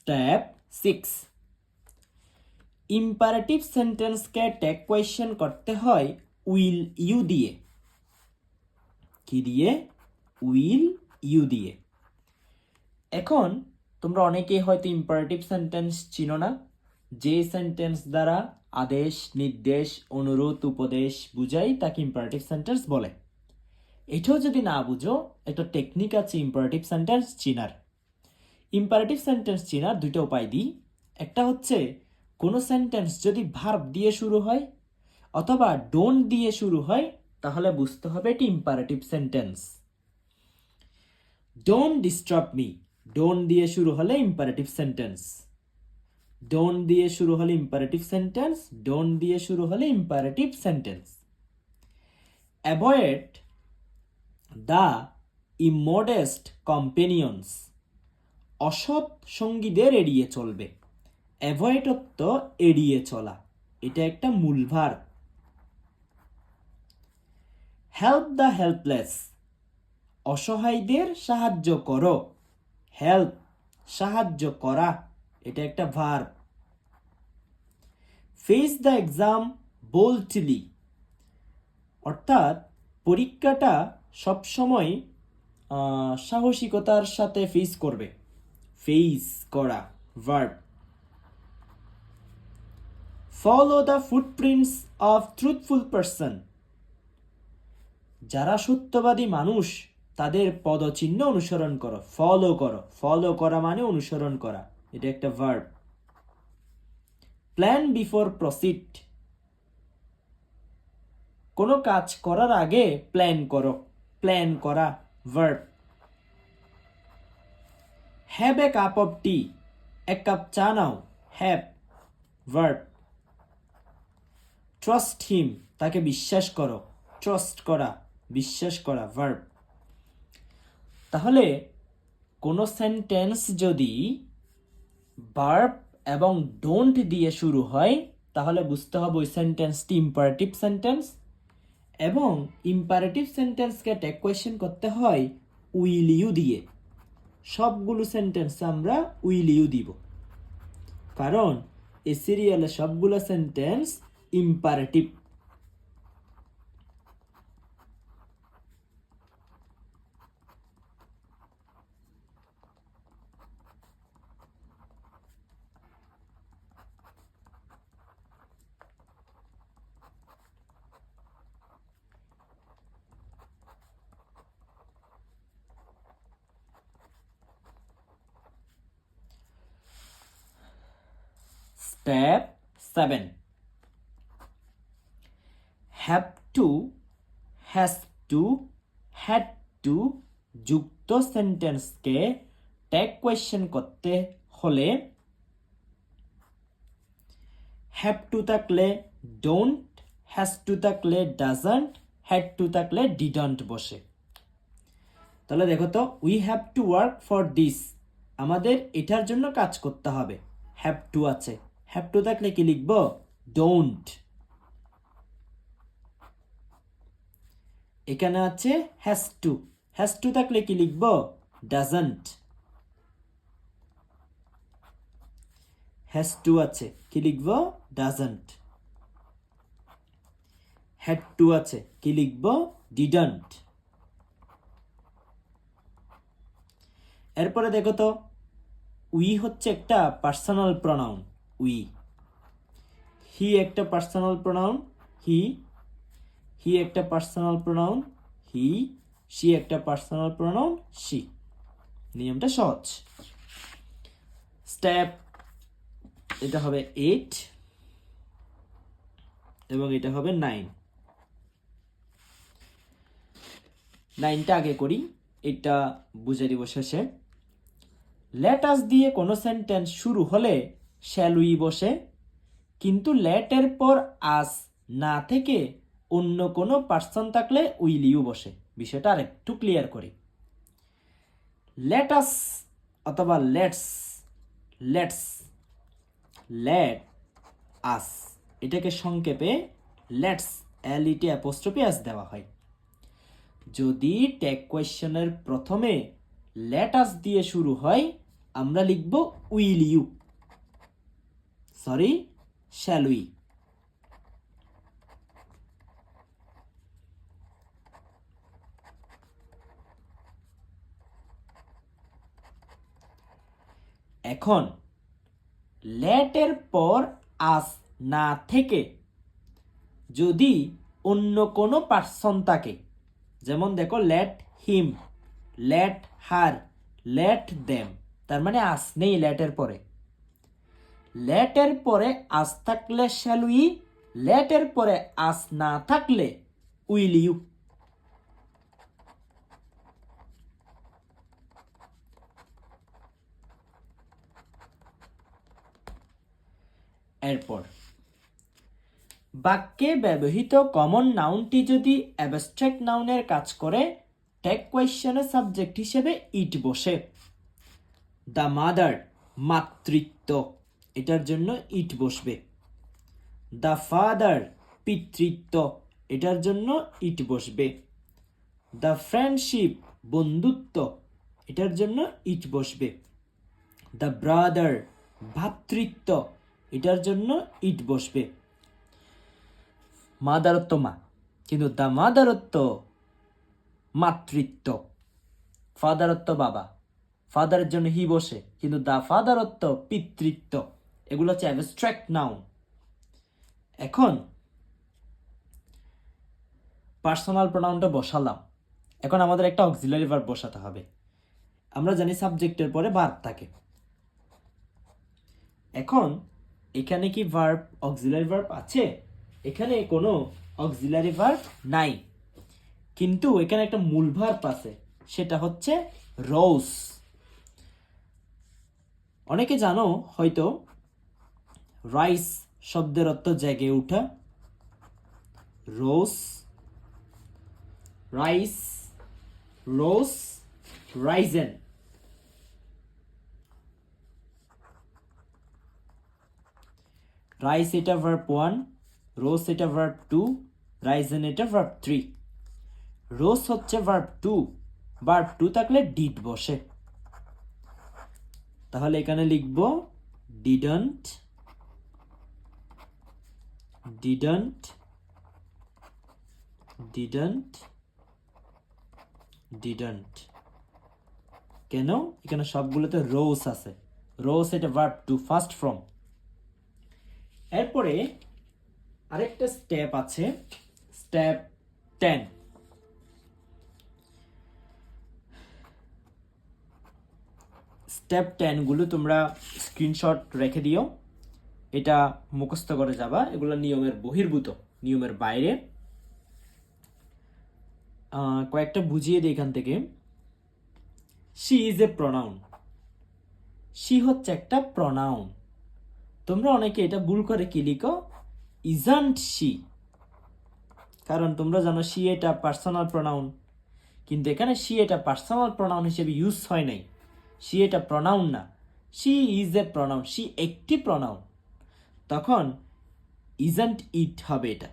Step 6, imperative সেন্টেন্সকে take question করতে হয় will you দিয়ে। কি দিয়ে? উইল ইউ দিয়ে। এখন তোমরা অনেকেই হয়তো ইম্পারেটিভ সেন্টেন্স চিনো না, যে সেন্টেন্স দ্বারা আদেশ, নির্দেশ, অনুরোধ, উপদেশ বুঝাই তাকে ইম্পারেটিভ সেন্টেন্স বলে। এটাও যদি না বুঝো, একটা টেকনিক আছে ইম্পারেটিভ সেন্টেন্স চিনার। ইম্পারেটিভ সেন্টেন্স চিনার দুইটা উপায় দিই। একটা হচ্ছে কোনো সেন্টেন্স যদি ভার্ব দিয়ে শুরু হয় অথবা ডোন্ট দিয়ে শুরু হয় তাহলে বুঝতে হবে এটি imperative sentence. Don't disturb me, don't দিয়ে শুরু হলে ইম্পারেটিভ সেন্টেন্স। ডোন্ট দিয়ে শুরু হলে ইম্পারেটিভ সেন্টেন্স, ডোন্ট দিয়ে শুরু হলে imperative sentence. Avoid the immodest companions, অসৎ সঙ্গীদের এড়িয়ে চলবে। অ্যাভয়েড অর্থ এড়িয়ে চলা, এটা একটা মূল ভার্ব। হেল্প দ্য হেল্পলেস, অসহায়দের সাহায্য করো। হেল্প সাহায্য করা, এটা একটা verb. Face the exam boldly, অর্থাৎ পরীক্ষাটা সবসময় সাহসিকতার সাথে ফেস করবে। ফেস করা, verb. Follow the footprints of truthful person, যারা সত্যবাদী মানুষ তাদের পদচিহ্ন অনুসরণ করো। ফলো করো, ফলো করা মানে অনুসরণ করা, এটা একটা ভার্ব। প্ল্যান বিফোর প্রসিড, কোনো কাজ করার আগে প্ল্যান করো। প্ল্যান করা, verb. Have a cup of tea, এক কাপ চা নাও। Have, verb. ট্রাস্ট হিম, তাকে বিশ্বাস করো। ট্রাস্ট করা, বিশ্বাস করা, ভার্ব। তাহলে কোনো সেন্টেন্স যদি ভার্ব এবং ডোন্ট দিয়ে শুরু হয় তাহলে বুঝতে হবে ওই সেন্টেন্সটি ইম্পারেটিভ সেন্টেন্স, এবং ইম্পারেটিভ সেন্টেন্সকে টেক কোয়েশ্চেন করতে হয় উইল ইউ দিয়ে। সবগুলো সেন্টেন্স আমরা উইল ইউ দিব, কারণ এই সিরিয়ালে সবগুলো sentence imperative. Step 7, have to, has to, had to যুক্ত সেন্টেন্সকে ট্যাগ কোয়েশ্চেন করতে হলে have to থাকলে don't, has to থাকলে doesn't, had to থাকলে didn't বসে। তাহলে দেখো তো, we have to work for this, আমাদের এটার জন্য কাজ করতে হবে। have to আছে, have to থাকলে কি লিখব? don't। এখানে আছে has to, has to থাকলে কি লিখব? doesn't। has to আছে, কি লিখব? doesn't। had to আছে, কি লিখব? didn't। এরপরে দেখো তো, উই হচ্ছে একটা পার্সোনাল প্রোনাউন। উই, হি একটা পার্সোনাল প্রোনাউন। হি, হি একটা পার্সোনাল প্রোনাউন। হি, শি একটা পার্সোনাল প্রোনাউন। শি। নিয়মটা সহজ। স্টেপ, এটা হবে 8 এবং এটা হবে 9। 9টা আগে করি, এটা বুঝে দিব শেষে। লেট আস দিয়ে কোনো সেন্টেন্স শুরু হলে শ্যাল উই বসে, কিন্তু লেটের পর আস না থেকে অন্য কোনো পার্সন থাকলে উইল ইউ বসে। বিষয়টা আর একটু ক্লিয়ার করি। লেট আস অথবা লেটস, লেটস, লেট আস, এটাকে সংক্ষেপে লেটস, এলইটি অ্যাপোস্ট্রফি এস দেওয়া হয়। যদি ট্যাগ কোয়েশ্চেনের প্রথমে লেট আস দিয়ে শুরু হয় আমরা লিখব will you, sorry shall we. এখন লেটের পর আস না থেকে যদি অন্য কোনো পার্সন থাকে, যেমন দেখো let him, let her, let them, তার মানে আস নেই লেটের পরে। লেটের পরে আস থাকলে শ্যাল উই, লেটের পরে আস না থাকলে উইল ইউ। এরপর বাক্যে ব্যবহৃত কমন নাউনটি যদি অ্যাবস্ট্রাক্ট নাউনের কাজ করে, ট্যাগ কোয়েশ্চনে সাবজেক্ট হিসেবে ইট বসে। দ্য মাদার, মাতৃত্ব, এটার জন্য ইট বসবে। দ্য ফাদার, পিতৃত্ব, এটার জন্য ইট বসবে। দ্য ফ্রেন্ডশিপ, বন্ধুত্ব, এটার জন্য ইট বসবে। দ্য ব্রাদার, ভ্রাতৃত্ব, এটার জন্য ইট বসবে। মাদারত্ব মা, কিন্তু দ্য মাদারত্ব মাতৃত্ব। ফাদারত্ব বাবা, ফাদারের জন্য হি বসে, কিন্তু দ্য ফাদারত্ব পিতৃত্ব। এগুলো হচ্ছে অ্যাবস্ট্রাক্ট নাউন। এখন পার্সোনাল প্রোনাউনটা বসালাম, এখন আমাদের একটা অক্সিলারি ভার্ব বসাতে হবে। আমরা জানি সাবজেক্টের পরে ভার্ব থাকে। এখন এখানে কি ভার্ব, অক্সিলারি ভার্ব আছে? এখানে কোনো অক্সিলারি ভার্ব নাই, কিন্তু এখানে একটা মূল ভার্ব আছে, সেটা হচ্ছে রোজ। অনেকে জানো হয়তো রাইস শব্দের অর্থ জেগে ওঠা, রোজ, রাইস, রোজ, রাইজেন। রাইস এটা ভার্ব 1, রোজ এটা ভার্ব 2, রাইজেন এটা ভার্ব 3। রোজ হচ্ছে ভার্ব 2, ভার্ব 2 থাকলে ডিড বসে। তাহলে এখানে লিখব ডিডন্ট, ডিডন্ট, ডিডন্ট, ডিডন্ট। কেন? এখানে সবগুলোতে রোজ আছে। রোজ এটা ভার্ব 2, ফার্স্ট ফর্ম। এরপরে আরেকটা স্টেপ আছে, স্টেপ 10। স্টেপ 10 গুলো তোমরা স্ক্রিনশট রেখে দিও, এটা মুখস্থ করে যাবা। এগুলো নিয়মের বহির্ভূত, নিয়মের বাইরে। কয়েকটা বুঝিয়ে দিই এখান থেকে। She is a pronoun, she হচ্ছে একটা প্রনাউন। তোমরা অনেকে এটা ভুল করে কি লিখো, ইজন্ট শি, কারণ তোমরা জানো শি এটা পার্সোনাল প্রনাউন, কিন্তু এখানে শি এটা পার্সোনাল প্রনাউন হিসেবে ইউজ হয় নাই। শি এটা প্রনাউন না, she is a pronoun, she একটি প্রনাউন। তখন ইজন্ট ইট হবে এটা।